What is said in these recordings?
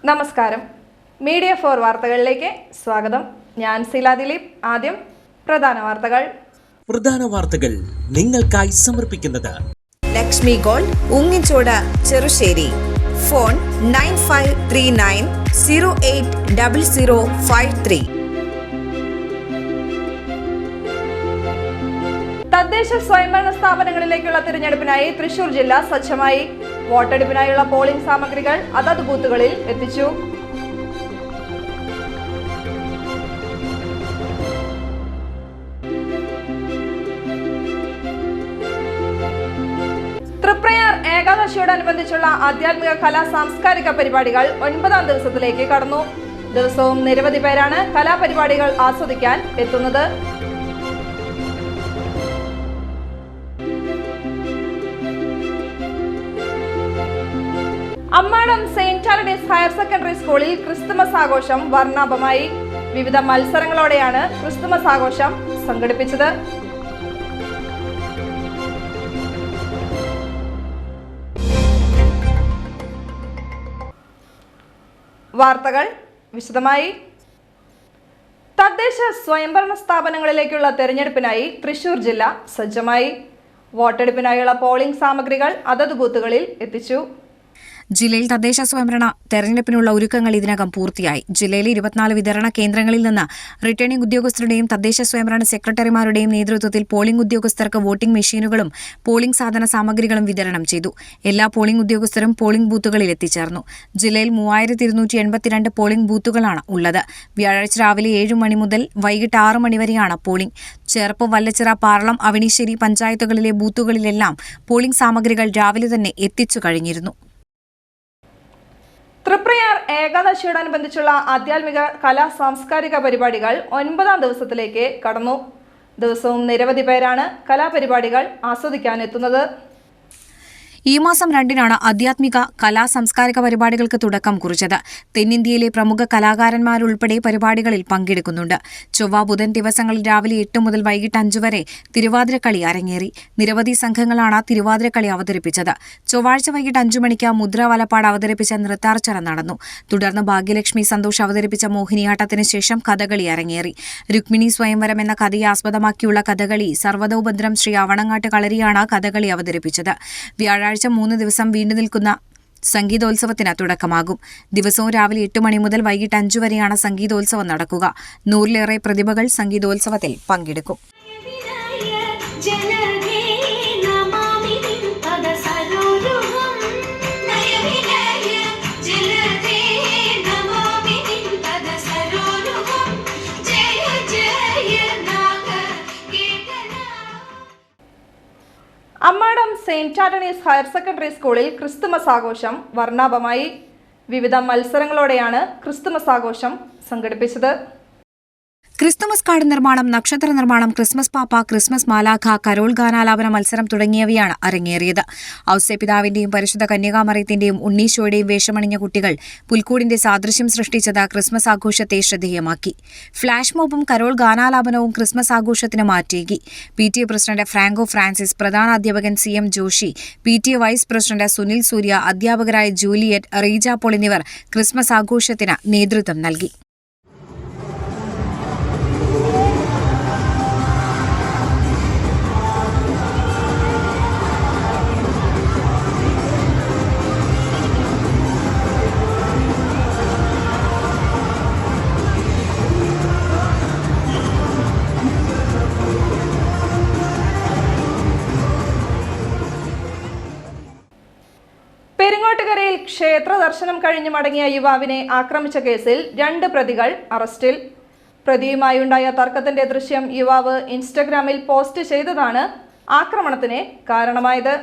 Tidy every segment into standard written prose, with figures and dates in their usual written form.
നമസ്കാരം. മീഡിയ 4 വാർത്തകളിലേക്ക് സ്വാഗതം. ഞാൻ സില ദിലീപ്. ആദ്യം പ്രധാന വാർത്തകൾ നിങ്ങൾക്കായി സമർപ്പിക്കുന്നത് ലക്ഷ്മി ഗോൾഡ്, ഉങ്ങിച്ചോട്, ചെറുശ്ശേരി. ഫോൺ 9539080053. തദ്ദേശ സ്വയംഭരണ സ്ഥാപനങ്ങളിലേക്കുള്ള തിരഞ്ഞെടുപ്പിനായി തൃശൂർ ജില്ല സജ്ജമായി. വോട്ടെടുപ്പിനായുള്ള പോളിംഗ് സാമഗ്രികൾ അതത് ബൂത്തുകളിൽ എത്തിച്ചു. തൃപ്രയാർ ഏകാദശിയോടനുബന്ധിച്ചുള്ള ആധ്യാത്മിക കലാ സാംസ്കാരിക പരിപാടികൾ 9ാം ദിവസത്തിലേക്ക് കടന്നു. ദിവസവും നിരവധി പേരാണ് കലാപരിപാടികൾ ആസ്വദിക്കാൻ എത്തുന്നത്. Ammadam saint Antony's higher secondary സ്കൂളിൽ ക്രിസ്തുമസ് ആഘോഷം വർണ്ണാഭമായി. വിവിധ മത്സരങ്ങളോടെയാണ് ക്രിസ്തുമസ് ആഘോഷം സംഘടിപ്പിച്ചത്. വാർത്തകൾ വിശദമായി. തദ്ദേശ സ്വയംഭരണ സ്ഥാപനങ്ങളിലേക്കുള്ള തെരഞ്ഞെടുപ്പിനായി തൃശൂർ ജില്ല സജ്ജമായി. വോട്ടെടുപ്പിനായുള്ള പോളിംഗ് സാമഗ്രികൾ അതത് ബൂത്തുകളിൽ എത്തിച്ചു. ജില്ലയിൽ തദ്ദേശ സ്വയംഭരണ തെരഞ്ഞെടുപ്പിനുള്ള ഒരുക്കങ്ങൾ ഇതിനകം പൂർത്തിയായി. ജില്ലയിലെ 24 വിതരണ കേന്ദ്രങ്ങളിൽ നിന്ന് റിട്ടേണിംഗ് ഉദ്യോഗസ്ഥരുടെയും തദ്ദേശ സ്വയംഭരണ സെക്രട്ടറിമാരുടെയും നേതൃത്വത്തിൽ പോളിംഗ് ഉദ്യോഗസ്ഥർക്ക് വോട്ടിംഗ് മെഷീനുകളും പോളിംഗ് സാധന സാമഗ്രികളും വിതരണം ചെയ്തു. എല്ലാ പോളിംഗ് ഉദ്യോഗസ്ഥരും പോളിംഗ് ബൂത്തുകളിൽ എത്തിച്ചേർന്നു. ജില്ലയിൽ 3282 പോളിംഗ് ബൂത്തുകളാണ് ഉള്ളത്. വ്യാഴാഴ്ച രാവിലെ 7 മണി മുതൽ വൈകിട്ട് 6 മണി വരെയാണ് പോളിംഗ്. ചേർപ്പ്, വല്ലച്ചിറ, പാറളം, അവിണിശ്ശേരി പഞ്ചായത്തുകളിലെ ബൂത്തുകളിലെല്ലാം പോളിംഗ് സാമഗ്രികൾ രാവിലെ തന്നെ എത്തിച്ചു കഴിഞ്ഞിരുന്നു. തൃപ്രയാർ ഏകാദശിയോടനുബന്ധിച്ചുള്ള ആധ്യാത്മിക കലാ സാംസ്കാരിക പരിപാടികൾ 9ാം ദിവസത്തിലേക്ക് കടന്നു. ദിവസവും നിരവധി പേരാണ് കലാപരിപാടികൾ ആസ്വദിക്കാനെത്തുന്നത്. ഈ മാസം 2-നാണ് ആധ്യാത്മിക കലാ സാംസ്കാരിക പരിപാടികൾക്ക് തുടക്കം കുറിച്ചത്. തെന്നിന്ത്യയിലെ പ്രമുഖ കലാകാരന്മാരുൾപ്പെടെ പരിപാടികളിൽ പങ്കെടുക്കുന്നുണ്ട്. ചൊവ്വ, ബുധൻ ദിവസങ്ങളിൽ രാവിലെ 8 മുതൽ വൈകിട്ട് 5 വരെ തിരുവാതിരക്കളി അരങ്ങേറി. നിരവധി സംഘങ്ങളാണ് തിരുവാതിരക്കളി അവതരിപ്പിച്ചത്. ചൊവ്വാഴ്ച വൈകിട്ട് 5 മണിക്ക് മുദ്ര വലപ്പാട് അവതരിപ്പിച്ച നൃത്താർച്ചന നടന്നു. തുടർന്ന് ഭാഗ്യലക്ഷ്മി സന്തോഷ് അവതരിപ്പിച്ച മോഹിനിയാട്ടത്തിന് ശേഷം കഥകളി അരങ്ങേറി. രുക്മിണി സ്വയംവരം എന്ന കഥയെ ആസ്പദമാക്കിയുള്ള കഥകളി സർവ്വതോപദ്രം ശ്രീ അവണങ്ങാട്ട് കളരിയാണ് കഥകളി അവതരിപ്പിച്ചത്. വ്യാഴാഴ്ച 3 ദിവസം വീണ്ടു നിൽക്കുന്ന സംഗീതോത്സവത്തിന് തുടക്കമാകും. ദിവസവും രാവിലെ 8 മണി മുതൽ വൈകിട്ട് 5 വരെയാണ് സംഗീതോത്സവം നടക്കുക. 100-ലേറെ പ്രതിഭകൾ സംഗീതോത്സവത്തിൽ പങ്കെടുക്കും. Ammadam saint Antony's higher secondary സ്കൂളിൽ ക്രിസ്തുമസ് ആഘോഷം വർണ്ണാഭമായി. വിവിധ മത്സരങ്ങളോടെയാണ് ക്രിസ്തുമസ് ആഘോഷം സംഘടിപ്പിച്ചത്. ക്രിസ്തുമസ് കാർഡ് നിർമ്മാണം, നക്ഷത്ര നിർമ്മാണം, ക്രിസ്മസ് പാപ്പ, ക്രിസ്മസ് മാലാഖ, കരോൾ ഗാനാലാപന മത്സരം തുടങ്ങിയവയാണ് അരങ്ങേറിയത്. ഔസേപിതാവിന്റെയും പരിശുദ്ധ കന്യകാമറിയത്തിന്റെയും ഉണ്ണീശോയുടെയും വേഷമണിഞ്ഞ കുട്ടികൾ പുൽക്കൂടിന്റെ സാദൃശ്യം സൃഷ്ടിച്ചത് ക്രിസ്മസ് ആഘോഷത്തെ ശ്രദ്ധേയമാക്കി. ഫ്ലാഷ് മോബും കരോൾ ഗാനാലാപനവും ക്രിസ്മസ് ആഘോഷത്തിന് മാറ്റേകി. PTA പ്രസിഡന്റ് ഫ്രാങ്കോ ഫ്രാൻസിസ്, പ്രധാനാധ്യാപകൻ CM Joshi, PTA vice president Sunil Surya, അധ്യാപകരായ ജൂലിയറ്റ്, റീജ പോൾ എന്നിവർ ക്രിസ്മസ് ആഘോഷത്തിന് നേതൃത്വം നൽകി. പെരിങ്ങോട്ടുകരയിൽ ക്ഷേത്ര ദർശനം കഴിഞ്ഞ് മടങ്ങിയ യുവാവിനെ ആക്രമിച്ച കേസിൽ 2 പ്രതികൾ അറസ്റ്റിൽ. പ്രതിയുമായുണ്ടായ തർക്കത്തിന്റെ ദൃശ്യം യുവാവ് ഇൻസ്റ്റഗ്രാമിൽ പോസ്റ്റ് ചെയ്തതാണ് ആക്രമണത്തിന് കാരണമായത്.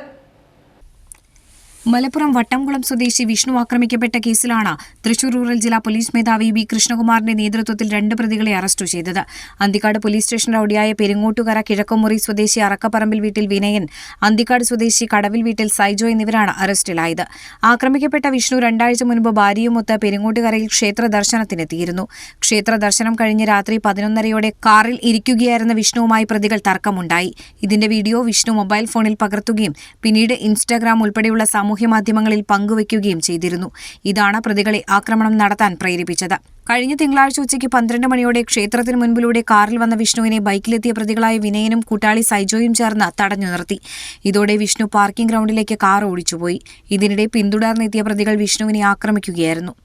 മലപ്പുറം വട്ടംകുളം സ്വദേശി വിഷ്ണു ആക്രമിക്കപ്പെട്ട കേസിലാണ് തൃശൂർ റൂറൽ ജില്ലാ പോലീസ് മേധാവി ബി കൃഷ്ണകുമാറിന്റെ നേതൃത്വത്തിൽ 2 പ്രതികളെ അറസ്റ്റ് ചെയ്തത്. അന്തിക്കാട് പോലീസ് സ്റ്റേഷൻ റൌഡിയായ പെരിങ്ങോട്ടുകര കിഴക്കുമുറി സ്വദേശി അറക്കപ്പറമ്പിൽ വീട്ടിൽ വിനയൻ, അന്തിക്കാട് സ്വദേശി കടവിൽ വീട്ടിൽ സൈജോ എന്നിവരാണ് അറസ്റ്റിലായത്. ആക്രമിക്കപ്പെട്ട വിഷ്ണു 2 ആഴ്ച മുൻപ് ഭാര്യയുമൊത്ത് പെരിങ്ങോട്ടുകരയിൽ ക്ഷേത്ര ദർശനത്തിനെത്തിയിരുന്നു. ക്ഷേത്ര ദർശനം കഴിഞ്ഞ് രാത്രി 11:30യോടെ കാറിൽ ഇരിക്കുകയായിരുന്ന വിഷ്ണുവുമായി പ്രതികൾ തർക്കമുണ്ടായി. ഇതിന്റെ വീഡിയോ വിഷ്ണു മൊബൈൽ ഫോണിൽ പകർത്തുകയും പിന്നീട് ഇൻസ്റ്റാഗ്രാം ഉൾപ്പെടെയുള്ള സാമൂഹ്യമാധ്യമങ്ങളിൽ പങ്കുവയ്ക്കുകയും ചെയ്തിരുന്നു. ഇതാണ് പ്രതികളെ ആക്രമണം നടത്താൻ പ്രേരിപ്പിച്ചത്. കഴിഞ്ഞ തിങ്കളാഴ്ച ഉച്ചയ്ക്ക് 12 മണിയോടെ ക്ഷേത്രത്തിന് മുൻപിലൂടെ കാറിൽ വന്ന വിഷ്ണുവിനെ ബൈക്കിലെത്തിയ പ്രതികളായ വിനയനും കൂട്ടാളി സൈജോയും ചേർന്ന് തടഞ്ഞു നിർത്തി. ഇതോടെ വിഷ്ണു പാർക്കിംഗ് ഗ്രൗണ്ടിലേക്ക് കാർ ഓടിച്ചുപോയി. ഇതിനിടെ പിന്തുടർന്നെത്തിയ പ്രതികൾ വിഷ്ണുവിനെ ആക്രമിക്കുകയായിരുന്നു.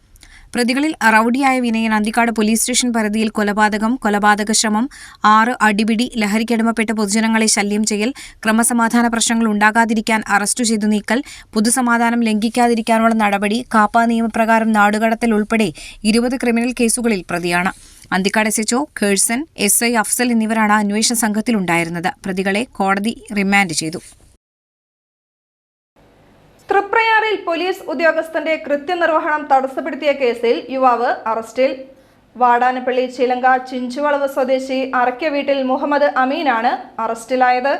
പ്രതികളിൽ റൌഡിയായ വിനയൻ അന്തിക്കാട് പോലീസ് സ്റ്റേഷൻ പരിധിയിൽ കൊലപാതക ശ്രമം, 6 അടിപിടി, ലഹരിക്കടിമപ്പെട്ട പൊതുജനങ്ങളെ ശല്യം ചെയ്യൽ, ക്രമസമാധാന പ്രശ്നങ്ങൾ ഉണ്ടാകാതിരിക്കാൻ അറസ്റ്റ് ചെയ്തു നീക്കൽ, പൊതുസമാധാനം ലംഘിക്കാതിരിക്കാനുള്ള നടപടി, കാപ്പ നിയമപ്രകാരം നാടുകടത്തൽ ഉൾപ്പെടെ 20 ക്രിമിനൽ കേസുകളിൽ പ്രതിയാണ്. അന്തിക്കാട് SHO കേഴ്സൺ, SI അഫ്സൽ എന്നിവരാണ് അന്വേഷണ സംഘത്തിലുണ്ടായിരുന്നത്. പ്രതികളെ കോടതി റിമാൻഡ് ചെയ്തു. തൃപ്രയാറിൽ പോലീസ് ഉദ്യോഗസ്ഥന്റെ കൃത്യനിർവഹണം തടസ്സപ്പെടുത്തിയ കേസിൽ യുവാവ് അറസ്റ്റിൽ. വാടാനപ്പള്ളി ചിലങ്ക ചിഞ്ചുവളവ് സ്വദേശി അറയ്ക്ക വീട്ടിൽ മുഹമ്മദ് അമീനാണ് അറസ്റ്റിലായത്.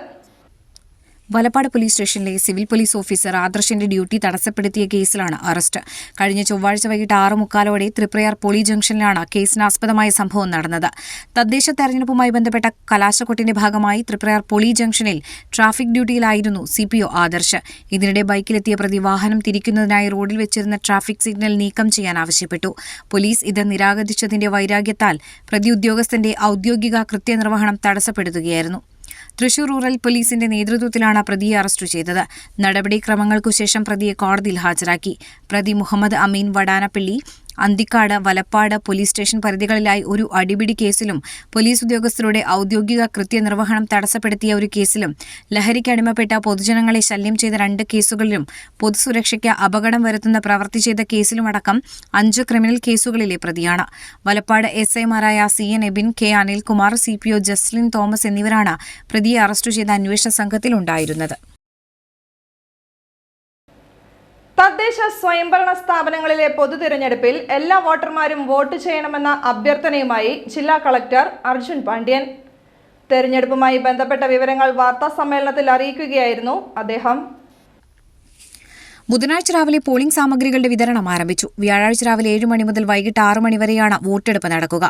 വലപ്പാട് പോലീസ് സ്റ്റേഷനിലെ സിവിൽ പോലീസ് ഓഫീസർ ആദർശിന്റെ ഡ്യൂട്ടി തടസ്സപ്പെടുത്തിയ കേസിലാണ് അറസ്റ്റ്. കഴിഞ്ഞ ചൊവ്വാഴ്ച വൈകിട്ട് 6:45 തൃപ്രയാർ പോളി ജംഗ്ഷനിലാണ് കേസിനാസ്പദമായ സംഭവം നടന്നത്. തദ്ദേശ തെരഞ്ഞെടുപ്പുമായി ബന്ധപ്പെട്ട കലാശക്കൊട്ടിന്റെ ഭാഗമായി തൃപ്രയാർ പോളി ജംഗ്ഷനിൽ ട്രാഫിക് ഡ്യൂട്ടിയിലായിരുന്നു CPO ആദർശ്. ഇതിനിടെ ബൈക്കിലെത്തിയ പ്രതി വാഹനം തിരിക്കുന്നതിനായി റോഡിൽ വെച്ചിരുന്ന ട്രാഫിക് സിഗ്നൽ നീക്കം ചെയ്യാൻ ആവശ്യപ്പെട്ടു. പോലീസ് ഇത് നിരാകരിച്ചതിന്റെ വൈരാഗ്യത്താൽ പ്രതി ഉദ്യോഗസ്ഥന്റെ ഔദ്യോഗിക കൃത്യനിർവഹണം തടസ്സപ്പെടുത്തുകയായിരുന്നു. തൃശൂർ റൂറൽ പോലീസിന്റെ നേതൃത്വത്തിലാണ് പ്രതിയെ അറസ്റ്റ് ചെയ്തത്. നടപടിക്രമങ്ങൾക്കുശേഷം പ്രതിയെ കോടതിയിൽ ഹാജരാക്കി. പ്രതി മുഹമ്മദ് അമീൻ വടാനപ്പള്ളി, അന്തിക്കാട്, വലപ്പാട് പോലീസ് സ്റ്റേഷൻ പരിധികളിലായി ഒരു അടിപിടി കേസിലും പോലീസ് ഉദ്യോഗസ്ഥരുടെ ഔദ്യോഗിക കൃത്യനിർവഹണം തടസ്സപ്പെടുത്തിയ ഒരു കേസിലും ലഹരിക്കടിമപ്പെട്ട പൊതുജനങ്ങളെ ശല്യം ചെയ്ത 2 കേസുകളിലും പൊതുസുരക്ഷയ്ക്ക് അപകടം വരുത്തുന്ന പ്രവൃത്തി ചെയ്ത കേസിലുമടക്കം 5 ക്രിമിനൽ കേസുകളിലെ പ്രതിയാണ്. വലപ്പാട് SIമാരായ CN Ebin, K Anilkumar, CPO Jaslin Thomas എന്നിവരാണ് പ്രതിയെ അറസ്റ്റ് ചെയ്ത അന്വേഷണ സംഘത്തിലുണ്ടായിരുന്നത്. തദ്ദേശ സ്വയംഭരണ സ്ഥാപനങ്ങളിലെ പൊതുതിരഞ്ഞെടുപ്പിൽ എല്ലാ വോട്ടർമാരും വോട്ട് ചെയ്യണമെന്ന അഭ്യർത്ഥനയുമായി ജില്ലാ കളക്ടർ അർജുൻ പാണ്ഡ്യൻ. തെരഞ്ഞെടുപ്പുമായി ബന്ധപ്പെട്ട വിവരങ്ങൾ വാർത്താസമ്മേളനത്തിൽ അറിയിക്കുകയായിരുന്നു അദ്ദേഹം. ബുധനാഴ്ച രാവിലെ പോളിംഗ് സാമഗ്രികളുടെ വിതരണം ആരംഭിച്ചു. വ്യാഴാഴ്ച രാവിലെ 7 മണി മുതൽ വൈകിട്ട് 6 മണി വരെയാണ് വോട്ടെടുപ്പ് നടക്കുക.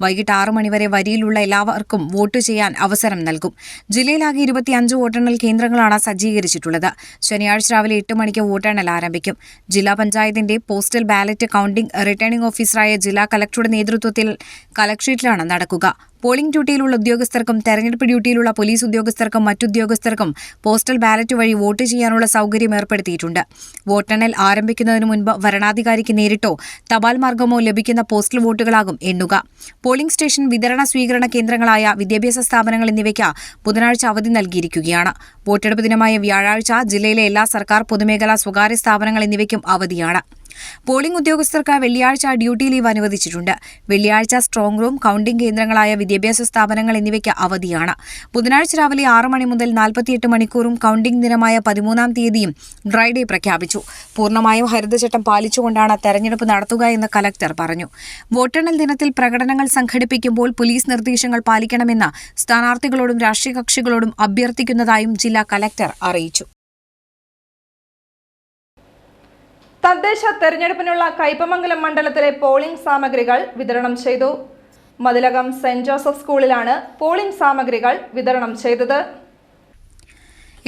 വൈകിട്ട് 6 മണി വരെ വരിയിലുള്ള എല്ലാവർക്കും വോട്ട് ചെയ്യാൻ അവസരം നൽകും. ജില്ലയിലാകെ 25 വോട്ടെണ്ണൽ കേന്ദ്രങ്ങളാണ് സജ്ജീകരിച്ചിട്ടുള്ളത്. ശനിയാഴ്ച രാവിലെ 8 മണിക്ക് വോട്ടെണ്ണൽ ആരംഭിക്കും. ജില്ലാ പഞ്ചായത്തിന്റെ പോസ്റ്റൽ ബാലറ്റ് കൌണ്ടിംഗ് റിട്ടേണിംഗ് ഓഫീസറായ ജില്ലാ കളക്ടറുടെ നേതൃത്വത്തിൽ കളക്ട്രേറ്റിലാണ് നടക്കുക. പോളിംഗ് ഡ്യൂട്ടിയിലുള്ള ഉദ്യോഗസ്ഥർക്കും തെരഞ്ഞെടുപ്പ് ഡ്യൂട്ടിയിലുള്ള പോലീസ് ഉദ്യോഗസ്ഥർക്കും മറ്റുദ്യോഗസ്ഥർക്കും പോസ്റ്റൽ ബാലറ്റ് വഴി വോട്ട് ചെയ്യാനുള്ള സൗകര്യം ഏർപ്പെടുത്തിയിട്ടുണ്ട്. വോട്ടെണ്ണൽ ആരംഭിക്കുന്നതിന് മുൻപ് വരണാധികാരിക്ക് നേരിട്ടോ തപാൽ മാർഗമോ ലഭിക്കുന്ന പോസ്റ്റൽ വോട്ടുകളാകും എണ്ണുക. പോളിംഗ് സ്റ്റേഷൻ, വിതരണ സ്വീകരണ കേന്ദ്രങ്ങളായ വിദ്യാഭ്യാസ സ്ഥാപനങ്ങൾ എന്നിവയ്ക്ക് ബുധനാഴ്ച അവധി നൽകിയിരിക്കുകയാണ്. വോട്ടെടുപ്പ് ദിനമായ വ്യാഴാഴ്ച ജില്ലയിലെ എല്ലാ സർക്കാർ, പൊതുമേഖലാ, സ്വകാര്യ സ്ഥാപനങ്ങൾ എന്നിവയ്ക്കും അവധിയാണ്. പോളിംഗ് ഉദ്യോഗസ്ഥർക്ക് വെള്ളിയാഴ്ച ഡ്യൂട്ടി ലീവ് അനുവദിച്ചിട്ടുണ്ട്. വെള്ളിയാഴ്ച സ്ട്രോങ് റൂം, കൌണ്ടിംഗ് കേന്ദ്രങ്ങളായ വിദ്യാഭ്യാസ സ്ഥാപനങ്ങൾ എന്നിവയ്ക്ക് അവധിയാണ്. ബുധനാഴ്ച രാവിലെ 6 മണി മുതൽ 48 മണിക്കൂറും കൌണ്ടിംഗ് ദിനമായ 13-ാം തീയതിയും ഡ്രൈ ഡേ പ്രഖ്യാപിച്ചു. പൂർണ്ണമായും ഹരിതചട്ടം പാലിച്ചുകൊണ്ടാണ് തെരഞ്ഞെടുപ്പ് നടത്തുക എന്ന് കലക്ടർ പറഞ്ഞു. വോട്ടെണ്ണൽ ദിനത്തിൽ പ്രകടനങ്ങൾ സംഘടിപ്പിക്കുമ്പോൾ പോലീസ് നിർദ്ദേശങ്ങൾ പാലിക്കണമെന്ന് സ്ഥാനാർത്ഥികളോടും രാഷ്ട്രീയ കക്ഷികളോടും അഭ്യർത്ഥിക്കുന്നതായും ജില്ലാ കലക്ടർ അറിയിച്ചു. തദ്ദേശ തെരഞ്ഞെടുപ്പിനുള്ള കയ്പമംഗലം മണ്ഡലത്തിലെ പോളിംഗ് സാമഗ്രികൾ വിതരണം ചെയ്തു. മതിലകം സെന്റ് ജോസഫ് സ്കൂളിലാണ് പോളിംഗ് സാമഗ്രികൾ വിതരണം ചെയ്തത്.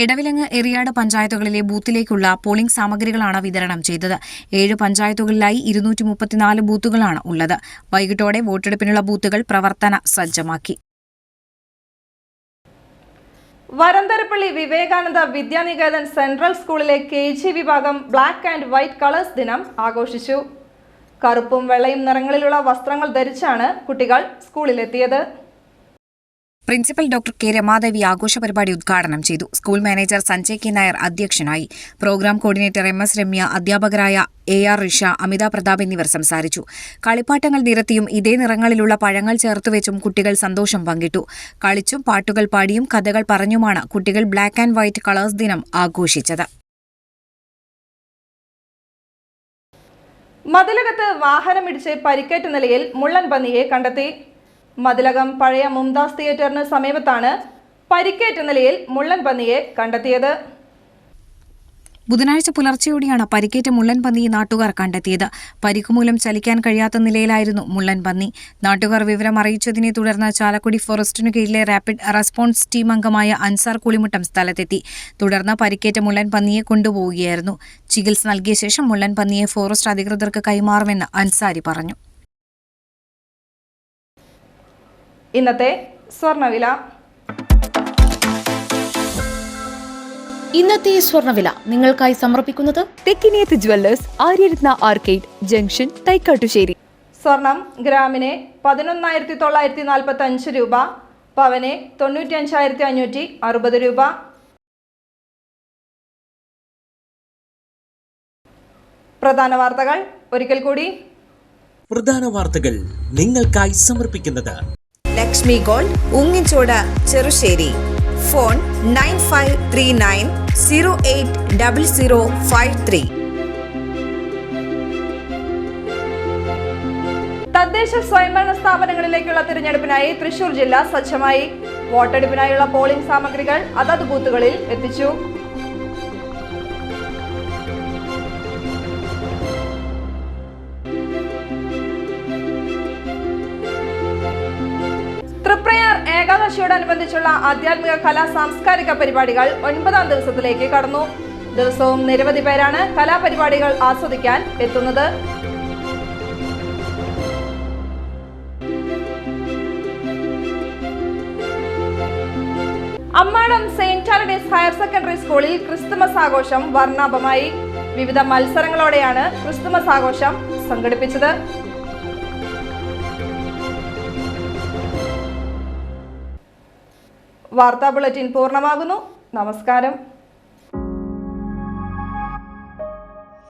എടവിലങ്ങ്, എറിയാട് പഞ്ചായത്തുകളിലെ ബൂത്തിലേക്കുള്ള പോളിംഗ് സാമഗ്രികളാണ് വിതരണം ചെയ്തത്. 7 പഞ്ചായത്തുകളിലായി 234 ബൂത്തുകളാണ് ഉള്ളത്. വൈകിട്ടോടെ വോട്ടെടുപ്പിനുള്ള ബൂത്തുകൾ പ്രവർത്തന സജ്ജമാക്കി. വരന്തരപ്പള്ളി വിവേകാനന്ദ വിദ്യാനികേതൻ സെൻട്രൽ സ്കൂളിലെ KG വിഭാഗം ബ്ലാക്ക് ആൻഡ് വൈറ്റ് കളേഴ്സ് ദിനം ആഘോഷിച്ചു. കറുപ്പും വെള്ളയും നിറങ്ങളിലുള്ള വസ്ത്രങ്ങൾ ധരിച്ചാണ് കുട്ടികൾ സ്കൂളിലെത്തിയത്. പ്രിൻസിപ്പൽ ഡോക്ടർ K രമാദേവി ആഘോഷ പരിപാടി ഉദ്ഘാടനം ചെയ്തു. School manager Sanjay K Nair അധ്യക്ഷനായി. പ്രോഗ്രാം കോർഡിനേറ്റർ MS രമ്യ, അധ്യാപകരായ AR റിഷ, അമിത പ്രതാപ് എന്നിവർ സംസാരിച്ചു. കളിപ്പാട്ടങ്ങൾ നിരത്തിയും ഇതേ നിറങ്ങളിലുള്ള പഴങ്ങൾ ചേർത്തുവെച്ചും കുട്ടികൾ സന്തോഷം പങ്കിട്ടു. കളിച്ചും പാട്ടുകൾ പാടിയും കഥകൾ പറഞ്ഞുമാണ് കുട്ടികൾ ബ്ലാക്ക് ആൻഡ് വൈറ്റ് കളേഴ്സ് ദിനം ആഘോഷിച്ചത്. മതിലകത്ത് വാഹനമിടിച്ച് പരിക്കേറ്റ നിലയിൽ മുള്ളൻ പന്നിയെ കണ്ടെത്തി. മതിലകം പഴയ മുംതാസ് തിയേറ്ററിന് സമീപത്താണ് പരിക്കേറ്റ നിലയിൽ മുള്ളൻ പന്നിയെ കണ്ടെത്തിയത്. ബുധനാഴ്ച പുലർച്ചെയോടെയാണ് പരിക്കേറ്റ മുള്ളൻ പന്നിയെ നാട്ടുകാർ കണ്ടെത്തിയത്. പരിക്കുമൂലം ചലിക്കാൻ കഴിയാത്ത നിലയിലായിരുന്നു മുള്ളൻ പന്നി. നാട്ടുകാർ വിവരം അറിയിച്ചതിനെ തുടർന്ന് ചാലക്കുടി ഫോറസ്റ്റിനു കീഴിലെ റാപ്പിഡ് റെസ്പോൺസ് ടീം അംഗമായ അൻസാർ കുളിമുട്ടം സ്ഥലത്തെത്തി. തുടർന്ന് പരിക്കേറ്റ മുള്ളൻ പന്നിയെ കൊണ്ടുപോവുകയായിരുന്നു. ചികിത്സ നൽകിയ ശേഷം മുള്ളൻ പന്നിയെ ഫോറസ്റ്റ് അധികൃതർക്ക് കൈമാറുമെന്ന് അൻസാരി പറഞ്ഞു. ഇന്നത്തെ സ്വർണ്ണവില. ഇന്നത്തെ സ്വർണ്ണവില നിങ്ങൾക്കായി സമർപ്പിക്കുന്നത് Thekkiniyath jewellers, Aryaratna arcade junction, Thaikkattussery. സ്വർണം ഗ്രാമിന് 11,945 രൂപ, പവന് 95,560 രൂപ. പ്രധാന വാർത്തകൾ ഒരിക്കൽ കൂടി. പ്രധാന വാർത്തകൾ നിങ്ങൾക്കായി സമർപ്പിക്കുന്നത് ലക്ഷ്മി ഗോൾഡ്, ഉങ്ങിച്ചോട്, ചെറുശ്ശേരി. ഫോൺ 9539080053. തദ്ദേശ സ്വയംഭരണ സ്ഥാപനങ്ങളിലേക്കുള്ള തിരഞ്ഞെടുപ്പിനായി തൃശൂർ ജില്ല സജ്ജമായി. വോട്ടെടുപ്പിനായുള്ള പോളിംഗ് സാമഗ്രികൾ അതത് ബൂത്തുകളിൽ എത്തിച്ചു. തൃപ്രയാർ ഏകാദശിയോടനുബന്ധിച്ചുള്ള ആധ്യാത്മിക കലാ സാംസ്കാരിക പരിപാടികൾ 9ാം ദിവസത്തിലേക്ക് കടന്നു. ദിവസവും നിരവധി പേരാണ് കലാപരിപാടികൾ ആസ്വദിക്കാൻ എത്തുന്നത്. അമ്മാടം സെയിന്റ് ആലഡീസ് ഹയർ സെക്കൻഡറി സ്കൂളിൽ ക്രിസ്തുമസ് ആഘോഷം വർണ്ണാഭമായി. വിവിധ മത്സരങ്ങളോടെയാണ് ക്രിസ്തുമസ് ആഘോഷം സംഘടിപ്പിച്ചത്. വാർത്താ ബുള്ളറ്റിൻ പൂർണ്ണമാകുന്നു. നമസ്കാരം.